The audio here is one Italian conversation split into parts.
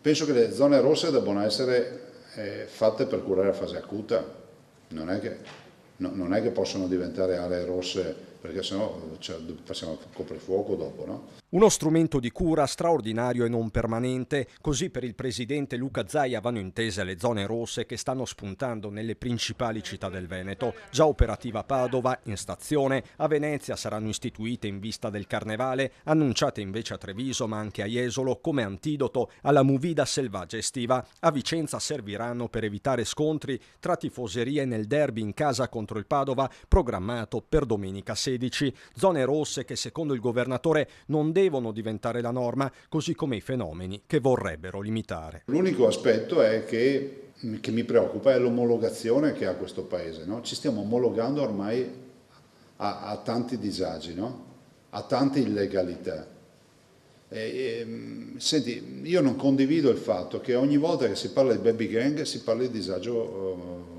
Penso che le zone rosse debbano essere fatte per curare la fase acuta, non è che possono diventare aree rosse perché sennò passiamo al coprifuoco dopo, no? Uno strumento di cura straordinario e non permanente, così per il presidente Luca Zaia vanno intese le zone rosse che stanno spuntando nelle principali città del Veneto. Già operativa a Padova, in stazione, a Venezia saranno istituite in vista del Carnevale, annunciate invece a Treviso ma anche a Jesolo come antidoto alla movida selvaggia estiva. A Vicenza serviranno per evitare scontri tra tifoserie nel derby in casa contro il Padova, programmato per domenica 16. Zone rosse che secondo il governatore non devono diventare la norma, così come i fenomeni che vorrebbero limitare. L'unico aspetto che mi preoccupa è l'omologazione che ha questo paese, no? Ci stiamo omologando ormai a tanti disagi, no? A tante illegalità. Senti, io non condivido il fatto che ogni volta che si parla di baby gang si parli di disagio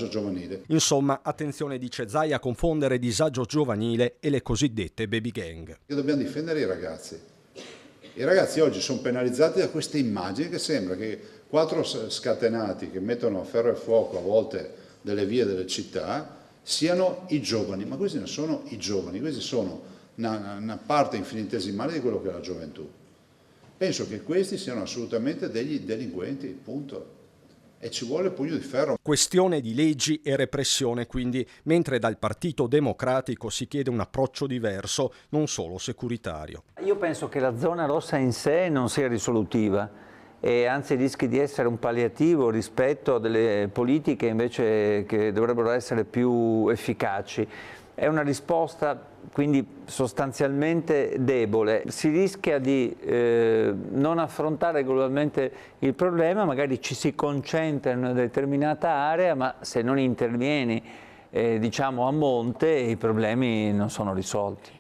giovanile. Insomma, attenzione, dice Zaia, a confondere disagio giovanile e le cosiddette baby gang. Dobbiamo difendere i ragazzi. I ragazzi oggi sono penalizzati da queste immagini che sembra che 4 scatenati che mettono a ferro e fuoco a volte delle vie delle città siano i giovani, ma questi non sono i giovani, questi sono una parte infinitesimale di quello che è la gioventù. Penso che questi siano assolutamente degli delinquenti, punto. E ci vuole pugno di ferro. Questione di leggi e repressione, quindi, mentre dal Partito Democratico si chiede un approccio diverso, non solo securitario. Io penso che la zona rossa in sé non sia risolutiva e anzi rischi di essere un palliativo rispetto a delle politiche invece che dovrebbero essere più efficaci. È una risposta quindi sostanzialmente debole, si rischia di non affrontare globalmente il problema, magari ci si concentra in una determinata area, ma se non intervieni diciamo a monte i problemi non sono risolti.